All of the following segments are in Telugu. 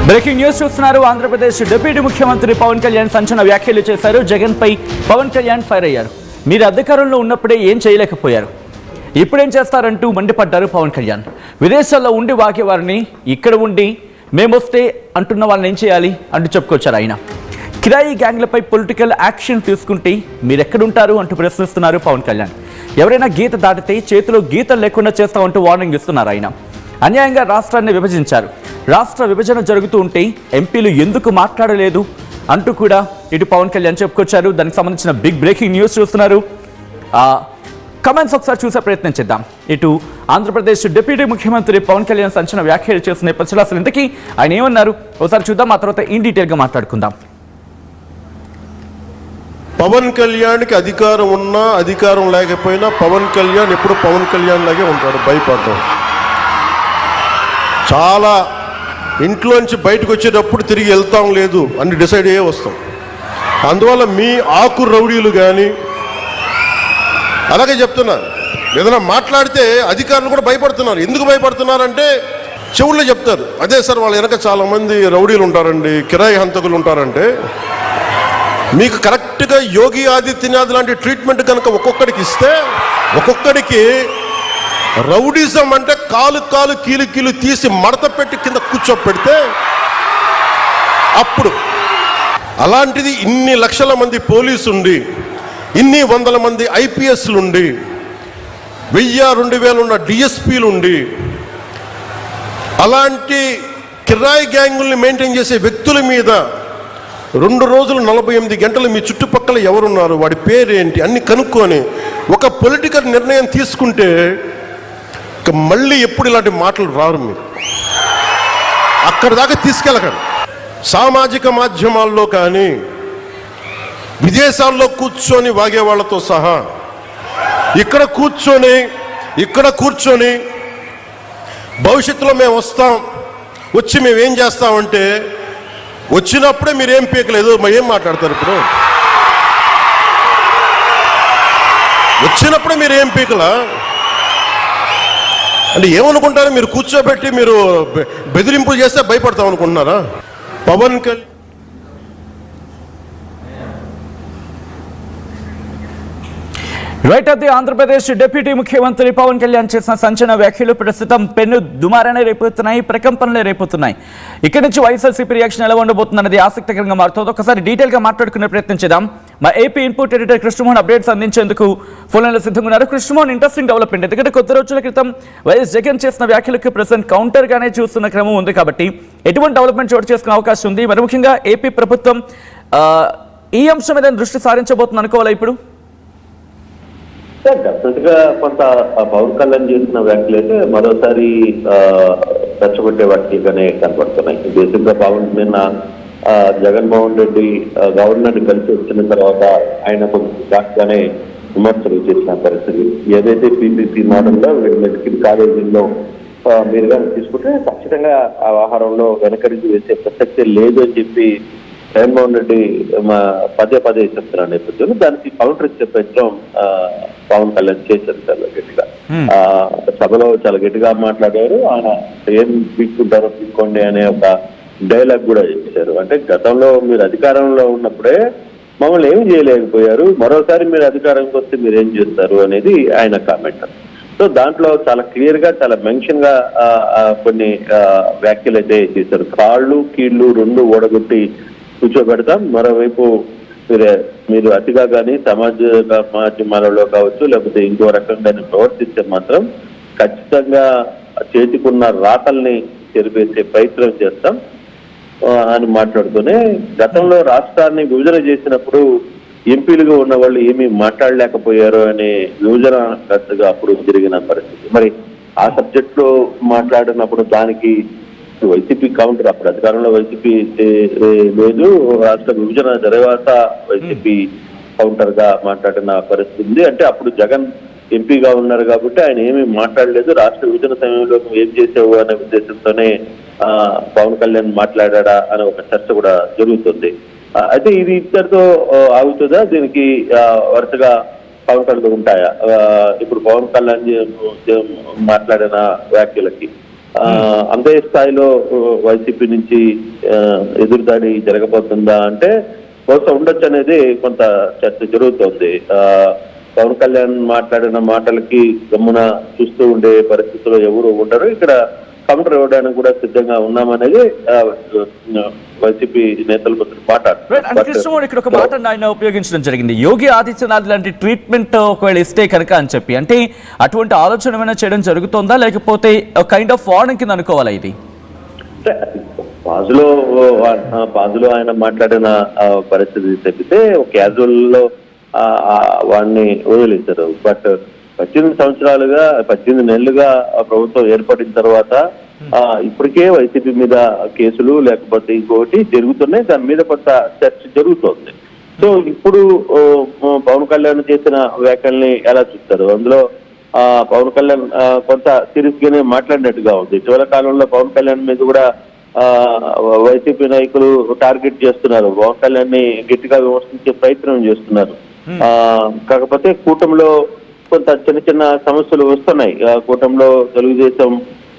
బ్రేకింగ్ న్యూస్ చూస్తున్నారు. ఆంధ్రప్రదేశ్ డిప్యూటీ ముఖ్యమంత్రి పవన్ కళ్యాణ్ సంచలన వ్యాఖ్యలు చేశారు. జగన్ పై పవన్ కళ్యాణ్ ఫైర్ అయ్యారు. మీరు అధికారంలో ఉన్నప్పుడే ఏం చేయలేకపోయారు, ఇప్పుడేం చేస్తారంటూ మండిపడ్డారు పవన్ కళ్యాణ్. విదేశాల్లో ఉండి వాగేవారిని ఇక్కడ ఉండి మేమొస్తే అంటున్న వాళ్ళని ఏం చేయాలి అంటూ చెప్పుకొచ్చారు ఆయన. కిరాయి గ్యాంగ్లపై పొలిటికల్ యాక్షన్ తీసుకుంటే మీరెక్కడుంటారు అంటూ ప్రశ్నిస్తున్నారు పవన్ కళ్యాణ్. ఎవరైనా గీత దాటితే చేతిలో గీతలు లేకుండా చేస్తామంటూ వార్నింగ్ ఇస్తున్నారు ఆయన. అన్యాయంగా రాష్ట్రాన్ని విభజించారు. రాష్ట్ర విభజన జరుగుతూ ఉంటే ఎంపీలు ఎందుకు మాట్లాడలేదు అంటూ కూడా ఇటు పవన్ కళ్యాణ్ చెప్పుకొచ్చారు. దానికి సంబంధించిన బిగ్ బ్రేకింగ్ న్యూస్ చూస్తున్నారు. కమెంట్స్ ఒకసారి చూసే ప్రయత్నం చేద్దాం. ఇటు ఆంధ్రప్రదేశ్ డిప్యూటీ ముఖ్యమంత్రి పవన్ కళ్యాణ్ సంచలన వ్యాఖ్యలు చేస్తున్న నేపథ్యంలో అసలు ఇంతకీ ఆయన ఏమన్నారు ఒకసారి చూద్దాం. ఆ తర్వాత ఇన్ డీటెయిల్గా మాట్లాడుకుందాం. పవన్ కళ్యాణ్కి అధికారం ఉన్నా అధికారం లేకపోయినా పవన్ కళ్యాణ్ ఎప్పుడు పవన్ కళ్యాణ్ లాగే ఉంటాడు. భయపడడం చాలా ఇంట్లోంచి బయటకు వచ్చేటప్పుడు తిరిగి వెళ్తాం లేదు అని డిసైడ్ అయ్యే వస్తాం. అందువల్ల మీ ఆకు రౌడీలు కానీ అలాగే చెప్తున్నారు. ఏదైనా మాట్లాడితే అధికారులు కూడా భయపడుతున్నారు. ఎందుకు భయపడుతున్నారంటే చెవుల్లో చెప్తారు, అదే సార్ వాళ్ళ వెనక చాలామంది రౌడీలు ఉంటారండి, కిరాయి హంతకులు ఉంటారంటే మీకు కరెక్ట్గా యోగి ఆదిత్యనాథ్ లాంటి ట్రీట్మెంట్ కనుక ఒక్కొక్కడికి ఇస్తే ఒక్కొక్కడికి రౌడీజం అంటే కాలు కాలు కీలు కీలు తీసి మడత పెట్టి కింద కూర్చోపెడితే అప్పుడు అలాంటిది ఇన్ని లక్షల మంది పోలీసు ఉండి ఇన్ని వందల మంది ఐపీఎస్లు ఉండి 1000-2000 ఉన్న డిఎస్పీలు ఉండి అలాంటి కిరాయి గ్యాంగుల్ని మెయింటైన్ చేసే వ్యక్తుల మీద 2 రోజులు 48 గంటలు మీ చుట్టుపక్కల ఎవరున్నారు, వాడి పేరేంటి అన్ని కనుక్కొని ఒక పొలిటికల్ నిర్ణయం తీసుకుంటే మళ్ళీ ఎప్పుడు ఇలాంటి మాటలు రారు. మీరు అక్కడి దాకా తీసుకెళ్ళకండి. సామాజిక మాధ్యమాల్లో కానీ విదేశాల్లో కూర్చొని వాగే వాళ్ళతో సహా ఇక్కడ కూర్చొని భవిష్యత్తులో మేము వస్తాం, వచ్చి మేము ఏం చేస్తామంటే వచ్చినప్పుడే మీరేం పీకలేదు ఏం మాట్లాడతారు. ఇప్పుడు వచ్చినప్పుడే మీరు ఏం పీకలా అంటే ఏమనుకుంటారు? మీరు కూర్చోబెట్టి మీరు బెదిరింపులు చేస్తే భయపడతాం అనుకుంటున్నారా? పవన్ కళ్యాణ్ రైట్. అది ఆంధ్రప్రదేశ్ డిప్యూటీ ముఖ్యమంత్రి పవన్ కళ్యాణ్ చేసిన సంచలన వ్యాఖ్యలు ప్రస్తుతం పెన్ను దుమారానే రేపుతున్నాయి, ప్రకంపనలే రేపుతున్నాయి. ఇక్కడి నుంచి వైఎస్ఆర్సీపీ రియాక్షన్ ఎలా ఉండబోతుందన్నది ఆసక్తికరంగా మారుతుంది. ఒకసారి డీటెయిల్గా మాట్లాడుకునే ప్రయత్నం చేద్దాం. మా AP input editor Krishnamohan updates అందించేందుకు ఫోన్ లైన్లో సిద్ధంగా ఉన్నారు. Krishnamohan, interesting development. ఎందుకంటే కొద్ది రోజుల క్రితం వైఎస్ జగన్ చేసిన వ్యాఖ్యలకు ప్రెసెంట్ కౌంటర్గానే చూస్తున్న క్రమం ఉంది కాబట్టి ఎటువంటి డెవలప్మెంట్ చోటు చేసుకునే అవకాశం ఉంది? మరి ముఖ్యంగా ఏపీ ప్రభుత్వం ఈ అంశం మీద దృష్టి సారించబోతుంది అనుకోవాలా ఇప్పుడు? డెఫినెట్ గా కొంత పవన్ కళ్యాణ్ చేసిన వ్యాఖ్యలు అయితే మరోసారి రెచ్చగొట్టే వ్యాఖ్యలుగానే కనపడుతున్నాయి. బేసిక్ గా పవన్ నిన్న జగన్మోహన్ రెడ్డి గవర్నర్ కలిసి వచ్చిన తర్వాత ఆయన కొంచెం ఘాట్గానే విమర్శలు చేసిన పరిస్థితి. ఏదైతే పీపీసీ మోడల్లో మెడికల్ కాలేజీల్లో మీరు కానీ తీసుకుంటే ఖచ్చితంగా ఆ వ్యవహారంలో వెనకడికి వేసే ప్రసక్తే లేదు అని చెప్పి జగన్మోహన్ రెడ్డి పదే చెప్తున్న నేపథ్యంలో దానికి కౌంటర్ ఇచ్చే ప్రయత్నం పవన్ కళ్యాణ్ చేశారు చాలా గట్టిగా. సభలో చాలా గట్టిగా మాట్లాడారు. ఆయన ఏం పీక్కుంటారో పీక్కోండి అనే ఒక డైలాగ్ కూడా చేశారు. అంటే గతంలో మీరు అధికారంలో ఉన్నప్పుడే మమ్మల్ని ఏమి చేయలేకపోయారు, మరోసారి మీరు అధికారంకి వస్తే మీరు ఏం చేస్తారు అనేది ఆయన కామెంట్. సో దాంట్లో చాలా క్లియర్ గా చాలా మెన్షన్ గా కొన్ని వ్యాఖ్యలు అయితే చేశారు. కాళ్ళు కీళ్ళు 2 ఓడగొట్టి కూర్చోబెడతాం, మరోవైపు మీరు అతిగా కానీ మాధ్యమాలలో కావచ్చు లేకపోతే ఇంకో రకంగా ప్రవర్తిస్తే మాత్రం ఖచ్చితంగా చేతికున్న రాతల్ని చెరిపేసే ప్రయత్నం చేస్తాం అని మాట్లాడుతూనే గతంలో రాష్ట్రాన్ని విభజన చేసినప్పుడు ఎంపీలుగా ఉన్న వాళ్ళు ఏమీ మాట్లాడలేకపోయారు అనే విభజన ఖర్చుగా అప్పుడు జరిగిన పరిస్థితి. మరి ఆ సబ్జెక్ట్ లో మాట్లాడినప్పుడు దానికి వైసీపీ కౌంటర్, అప్పుడు అధికారంలో వైసీపీ లేదు, రాష్ట్ర విభజన తర్వాత వైసీపీ కౌంటర్ గా మాట్లాడిన పరిస్థితి ఉంది. అంటే అప్పుడు జగన్ ఎంపీగా ఉన్నారు కాబట్టి ఆయన ఏమీ మాట్లాడలేదు, రాష్ట్ర విభజన సమయంలో ఏం చేసావు అనే ఉద్దేశంతోనే పవన్ కళ్యాణ్ మాట్లాడా అనే ఒక చర్చ కూడా జరుగుతుంది. అయితే ఇది ఇద్దరితో ఆగుతుందా? దీనికి వరుసగా కౌంటర్లు ఉంటాయా? ఇప్పుడు పవన్ కళ్యాణ్ మాట్లాడిన వ్యాఖ్యలకి అంతే స్థాయిలో వైసీపీ నుంచి ఎదురుదాడి జరగబోతుందా అంటే బహుశా ఉండొచ్చు అనేది కొంత చర్చ జరుగుతోంది. పవన్ కళ్యాణ్ మాట్లాడిన మాటలకి గమ్మున చూస్తూ ఉండే పరిస్థితిలో ఎవరు ఉండరు. ఇక్కడ కౌంటర్ ఇవ్వడానికి కూడా సిద్ధంగా ఉన్నామనేది వైసీపీ నేతలు మాట్లాడుతున్నారు. కృష్ణమోహన్ ఇక్కడ ఒక మాట ఆయన ఉపయోగించడం జరిగింది, యోగి ఆదిత్యనాథ్ లాంటి ట్రీట్మెంట్ ఒకవేళ ఇస్తే కనుక అని చెప్పి. అంటే అటువంటి ఆలోచన ఏమైనా చేయడం జరుగుతుందా, లేకపోతే కైండ్ ఆఫ్ వార్నింగ్ కింద అనుకోవాలా ఇది? పాజులో ఆయన మాట్లాడిన పరిస్థితి తప్పితే క్యాజువల్ లో వాడిని వదిలేశారు. బట్ 18 నెలలుగా ప్రభుత్వం ఏర్పడిన తర్వాత ఇప్పటికే వైసీపీ మీద కేసులు లేకపోతే ఇంకోటి జరుగుతున్నాయి. దాని మీద కొంత చర్చ జరుగుతోంది. సో ఇప్పుడు పవన్ కళ్యాణ్ చేసిన వ్యాఖ్యల్ని ఎలా చూస్తారు? అందులో పవన్ కళ్యాణ్ కొంత సీరియస్ గానే మాట్లాడినట్టుగా ఉంది. ఇటీవల కాలంలో పవన్ కళ్యాణ్ మీద కూడా వైసీపీ నాయకులు టార్గెట్ చేస్తున్నారు, పవన్ కళ్యాణ్ ని గట్టిగా విమర్శించే ప్రయత్నం చేస్తున్నారు. కాకపోతే కూటమిలో కొంత చిన్న సమస్యలు వస్తున్నాయి. కూటమిలో తెలుగుదేశం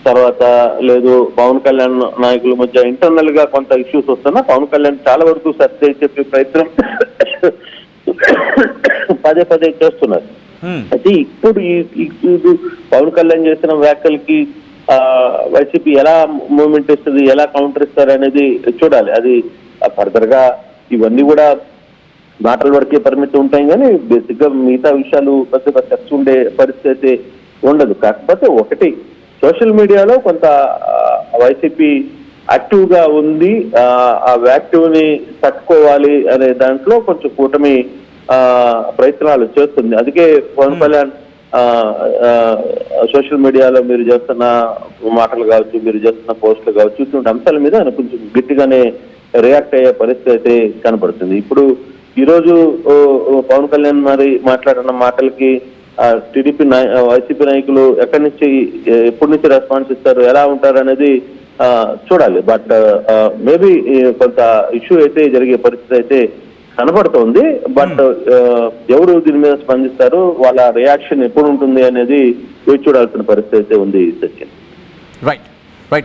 తర్వాత లేదు పవన్ కళ్యాణ్ నాయకుల మధ్య ఇంటర్నల్ గా కొంత ఇష్యూస్ వస్తున్నా పవన్ కళ్యాణ్ చాలా వరకు సర్ది చెప్పే ప్రయత్నం పదే చేస్తున్నారు. అయితే ఇప్పుడు పవన్ కళ్యాణ్ చేసిన వ్యాఖ్యలకి వైసీపీ ఎలా మూవ్మెంట్ ఇస్తుంది, ఎలా కౌంటర్ ఇస్తారు అనేది చూడాలి. అది ఫర్దర్ గా ఇవన్నీ కూడా మాటల వరకే పరిమితి ఉంటాయి, కానీ బేసిక్ గా మిగతా విషయాలు పెద్దగా చర్చ ఉండే పరిస్థితి ఉండదు. కాకపోతే ఒకటి, సోషల్ మీడియాలో కొంత వైసీపీ యాక్టివ్ గా ఉంది. ఆ యాక్టివ్ ని తట్టుకోవాలి అనే దాంట్లో కొంచెం కూటమి ప్రయత్నాలు చేస్తుంది. అందుకే పవన్ కళ్యాణ్ సోషల్ మీడియాలో మీరు చేస్తున్న మాటలు కావచ్చు, మీరు చేస్తున్న పోస్టులు కావచ్చు, ఇటువంటి అంశాల మీద ఆయన కొంచెం గట్టిగానే రియాక్ట్ అయ్యే పరిస్థితి అయితే కనపడుతుంది. ఇప్పుడు ఈరోజు పవన్ కళ్యాణ్ మరి మాట్లాడిన మాటలకి టీడీపీ వైసీపీ నాయకులు ఎక్కడి నుంచి ఎప్పటి నుంచి రెస్పాన్స్ ఇస్తారు, ఎలా ఉంటారు అనేది చూడాలి. బట్ మేబీ కొంత ఇష్యూ అయితే జరిగే పరిస్థితి అయితే కనపడుతోంది. బట్ ఎవరు దీని మీద స్పందిస్తారు, వాళ్ళ రియాక్షన్ ఎప్పుడు ఉంటుంది అనేది వేచి చూడాల్సిన పరిస్థితి అయితే ఉంది. Sachin, right.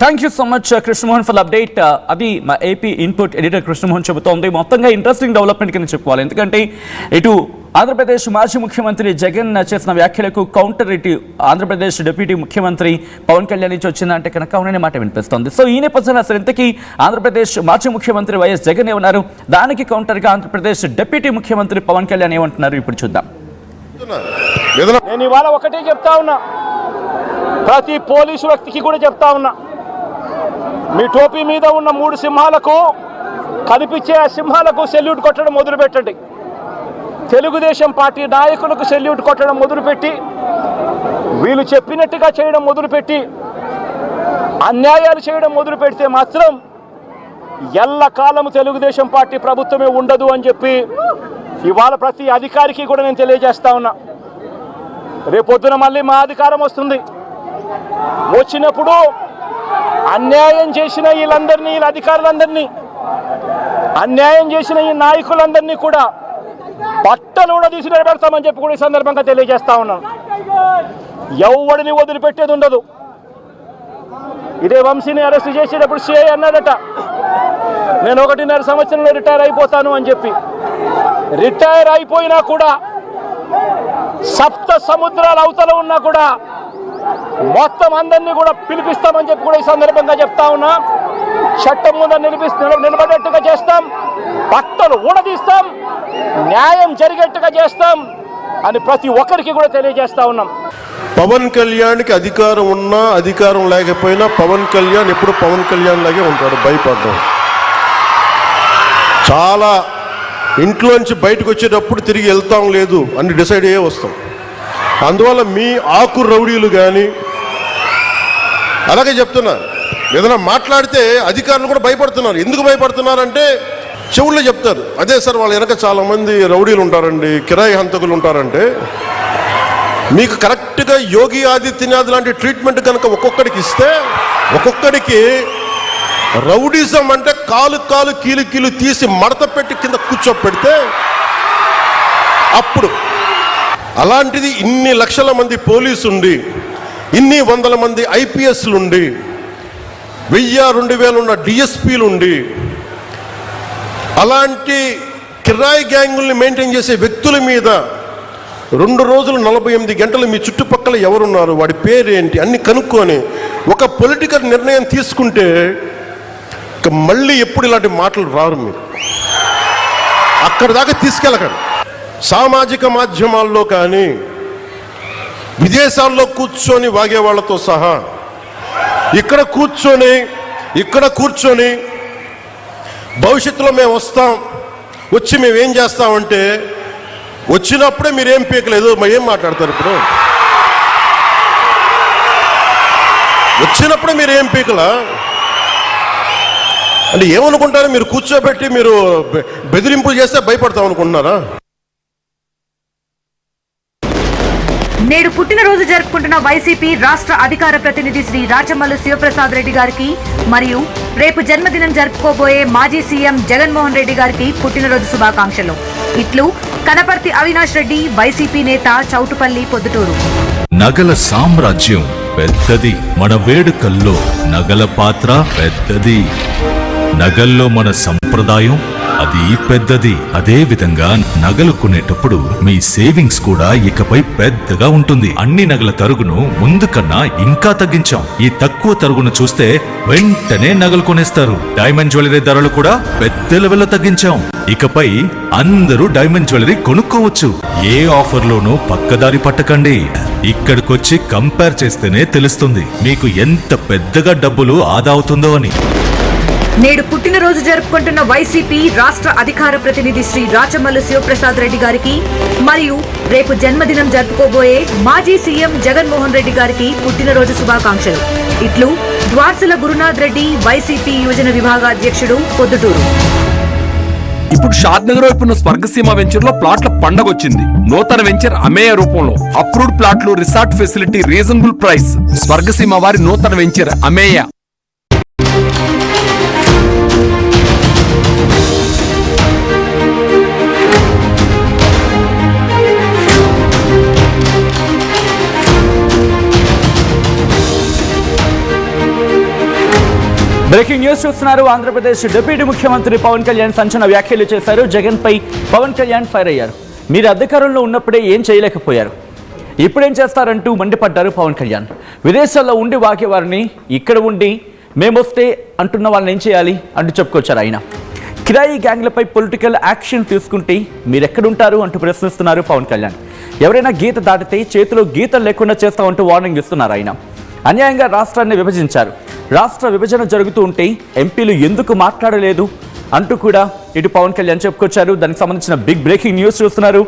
Thank you so much Krishnamohan for update. అది మా ఏపీ ఇన్పుట్ ఎడిటర్ కృష్ణమోహన్ చెబుతోంది. మొత్తంగా ఇంట్రెస్టింగ్ డెవలప్మెంట్ కింద చెప్పుకోవాలి. ఎందుకంటే ఇటు ఆంధ్రప్రదేశ్ మాజీ ముఖ్యమంత్రి జగన్ చేసిన వ్యాఖ్యలకు కౌంటర్ ఇటు ఆంధ్రప్రదేశ్ డిప్యూటీ ముఖ్యమంత్రి పవన్ కళ్యాణ్ నుంచి వచ్చిందంటే కనుక అవుననే మాట వినిపిస్తోంది. సో ఈ నేపథ్యంలో అసలు ఇంతకీ ఆంధ్రప్రదేశ్ మాజీ ముఖ్యమంత్రి వైఎస్ జగన్ ఏమన్నారు, దానికి కౌంటర్గా ఆంధ్రప్రదేశ్ డిప్యూటీ ముఖ్యమంత్రి పవన్ కళ్యాణ్ ఏమంటున్నారు ఇప్పుడు చూద్దాం. నేను ఇవాళ ఒకటే చెప్తా ఉన్నా, ప్రతి పోలీసు వ్యక్తికి కూడా చెప్తా ఉన్నా, మీ టోపీ మీద ఉన్న 3 సింహాలకు కనిపించే ఆ సింహాలకు సెల్యూట్ కొట్టడం మొదలుపెట్టండి. తెలుగుదేశం పార్టీ నాయకులకు సెల్యూట్ కొట్టడం మొదలుపెట్టి, వీళ్ళు చెప్పినట్టుగా చేయడం మొదలుపెట్టి, అన్యాయాలు చేయడం మొదలు పెడితే మాత్రం ఎల్లకాలం తెలుగుదేశం పార్టీ ప్రభుత్వమే ఉండదు అని చెప్పి ఇవాళ ప్రతి అధికారికి కూడా నేను తెలియజేస్తా ఉన్నా. రేపొద్దున మళ్ళీ మా అధికారం వస్తుంది. వచ్చినప్పుడు అన్యాయం చేసిన వీళ్ళందరినీ, వీళ్ళ అధికారులందరినీ, అన్యాయం చేసిన ఈ నాయకులందరినీ కూడా బట్టలు కూడా తీసి నిలబెడతామని చెప్పి కూడా ఈ సందర్భంగా తెలియజేస్తా ఉన్నాను. ఎవడిని వదిలిపెట్టేది ఉండదు. ఇదే వంశీని అరెస్ట్ చేసేటప్పుడు సిఐ అన్నాడట, నేను 1.5 సంవత్సరంలో రిటైర్ అయిపోతాను అని చెప్పి. రిటైర్ అయిపోయినా కూడా, సప్త సముద్రాల అవతల ఉన్నా కూడా మొత్తం అందరినీ కూడా పిలిపిస్తామని చెప్పి కూడా ఈ సందర్భంగా చెప్తా ఉన్నా. చట్టం ముందు నిలబడేట్టుగా చేస్తాం, బట్టలు ఊడదీస్తాం, న్యాయం జరిగేట్టుగా చేస్తాం అని ప్రతి ఒక్కరికి కూడా తెలియజేస్తా ఉన్నాం. పవన్ కళ్యాణ్కి అధికారం ఉన్నా అధికారం లేకపోయినా పవన్ కళ్యాణ్ ఎప్పుడు పవన్ కళ్యాణ్ లాగే ఉంటాడు. భయపడ్డాం. చాలా ఇంట్లోంచి బయటకు వచ్చేటప్పుడు తిరిగి వెళ్తాం లేదు అని డిసైడ్ అయ్యే వస్తాం. అందువల్ల మీ ఆకు రౌడీలు కానీ అలాగే చెప్తున్నారు, ఏదైనా మాట్లాడితే అధికారులు కూడా భయపడుతున్నారు. ఎందుకు భయపడుతున్నారంటే చెవుల్లో చెప్తారు, అదే సార్ వాళ్ళ వెనక చాలామంది రౌడీలు ఉంటారండి, కిరాయి హంతకులు ఉంటారంటే. మీకు కరెక్ట్గా యోగి ఆదిత్యనాథ్ లాంటి ట్రీట్మెంట్ కనుక ఒక్కొక్కడికి ఇస్తే, ఒక్కొక్కడికి రౌడీజం అంటే కాలు కీలు తీసి మడత పెట్టి కింద కూర్చోపెడితే అప్పుడు, అలాంటిది ఇన్ని లక్షల మంది పోలీసు ఉండి, ఇన్ని వందల మంది ఐపీఎస్లు ఉండి 1000-2000 ఉన్న డిఎస్పీలు ఉండి అలాంటి కిరాయి గ్యాంగుల్ని మెయింటైన్ చేసే వ్యక్తుల మీద 2 రోజులు 48 గంటలు మీ చుట్టుపక్కల ఎవరున్నారు, వాడి పేరేంటి అన్ని కనుక్కొని ఒక పొలిటికల్ నిర్ణయం తీసుకుంటే ఇక మళ్ళీ ఎప్పుడు ఇలాంటి మాటలు రారు. మీరు అక్కడి దాకా తీసుకెళ్ళకండి. సామాజిక మాధ్యమాల్లో కానీ విదేశాల్లో కూర్చొని వాగే వాళ్ళతో సహా ఇక్కడ కూర్చొని భవిష్యత్తులో మేము వస్తాం, వచ్చి మేము ఏం చేస్తామంటే వచ్చినప్పుడే మీరేం పీకలేదు, మరి ఏం మాట్లాడతారు? ఇప్పుడు వచ్చినప్పుడే మీరు ఏం పీకలా అంటే ఏమనుకుంటారు? మీరు కూర్చోబెట్టి మీరు బెదిరింపులు చేస్తే భయపడతాం అనుకుంటున్నారా? నేడు పుట్టినరోజు జరుపుకుంటున్న వైసీపీ రాష్ట్ర అధికార ప్రతినిధి శ్రీ రాచమల్లు శివప్రసాద్ రెడ్డి గారికి మరియు రేపు జన్మదినం జరుపుకోబోయే మాజీ సీఎం జగన్మోహన్ రెడ్డి గారికి పుట్టినరోజు శుభాకాంక్షలు. ఇట్లు కనపర్తి అవినాష్ రెడ్డి, వైసీపీ నేత, చౌటుపల్లి, పొద్దుటూరు. నగల సామ్రాజ్యం పెద్దది, మన వేడుకల్లో నగల పాత్ర పెద్దది. నగల్లో మన సంప్రదాయం అది పెద్దది. అదే విధంగా నగలు కొనేటప్పుడు మీ సేవింగ్స్ కూడా ఇకపై పెద్దగా ఉంటుంది. అన్ని నగల తరుగును ముందు కన్నా ఇంకా తగ్గించాం. ఈ తక్కువ తరుగును చూస్తే వెంటనే నగలు కొనేస్తారు. డైమండ్ జ్యువెలరీ ధరలు కూడా పెద్ద లెవెల్లో తగ్గించాం. ఇకపై అందరూ డైమండ్ జ్యువెలరీ కొనుక్కోవచ్చు. ఏ ఆఫర్లోనూ పక్కదారి పట్టకండి. ఇక్కడికొచ్చి కంపేర్ చేస్తేనే తెలుస్తుంది మీకు ఎంత పెద్దగా డబ్బులు ఆదా అవుతుందో అని. నేడు పుట్టినరోజు జరుపుకుంటున్న వైసీపీ రాష్ట్ర అధికార ప్రతినిధి శ్రీ రాచమల్లు శివప్రసాద్ రెడ్డి గారికి మరియు రేపు జన్మదినం జరుపుకోబోయే మాజీ సీఎం జగన్మోహన్ రెడ్డి గారికి పుట్టినరోజు శుభాకాంక్షలు. ఇట్లు ద్వార్సల గురునాథ్ రెడ్డి, వైసీపీ యువజన విభాగ అధ్యక్షుడు, పొద్దుటూరు. ఇప్పుడు షాద్ నగర్ వైపు ఉన్న స్వర్గసీమ వెంచర్ లో ప్లాట్ల పండగ వచ్చింది. నూతన వెంచర్ అమేయ రూపంలో అప్రూవ్డ్ ప్లాట్లు, resort facility, reasonable price. Swargaseema వారి నూతన వెంచర్ అమేయ. బ్రేకింగ్ న్యూస్ చూస్తున్నారు. ఆంధ్రప్రదేశ్ డిప్యూటీ ముఖ్యమంత్రి పవన్ కళ్యాణ్ సంచలన వ్యాఖ్యలు చేశారు. జగన్ పై పవన్ కళ్యాణ్ ఫైర్ అయ్యారు. మీరు అధికారంలో ఉన్నప్పుడే ఏం చేయలేకపోయారు, ఇప్పుడేం చేస్తారంటూ మండిపడ్డారు పవన్ కళ్యాణ్. విదేశాల్లో ఉండి వాకే వారిని ఇక్కడ ఉండి మేమొస్తే అంటున్న వాళ్ళని ఏం చేయాలి అంటూ చెప్పుకొచ్చారు ఆయన. కిరాయి గ్యాంగ్లపై పొలిటికల్ యాక్షన్ తీసుకుంటే మీరెక్కడుంటారు అంటూ ప్రశ్నిస్తున్నారు పవన్ కళ్యాణ్. ఎవరైనా గీత దాటితే చేతిలో గీతలు లేకుండా చేస్తామంటూ వార్నింగ్ ఇస్తున్నారు ఆయన. అన్యాయంగా రాష్ట్రాన్ని విభజించారు. రాష్ట్ర విభజన జరుగుతూ ఉంటే ఎంపీలు ఎందుకు మాట్లాడలేదు అంటూ కూడా ఇటు పవన్ కళ్యాణ్ చెప్పుకొచ్చారు. దానికి సంబంధించిన బిగ్ బ్రేకింగ్ న్యూస్ చూస్తున్నారు.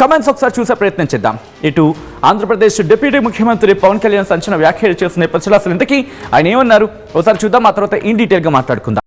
కమెంట్స్ ఒకసారి చూసే ప్రయత్నం చేద్దాం. ఇటు ఆంధ్రప్రదేశ్ డిప్యూటీ ముఖ్యమంత్రి పవన్ కళ్యాణ్ సంచలన వ్యాఖ్యలు చేసిన నేపథ్యంలో అసలు ఇంతకీ ఆయన ఏమన్నారు ఒకసారి చూద్దాం. ఆ తర్వాత ఇన్ డీటెయిల్గా మాట్లాడుకుందాం.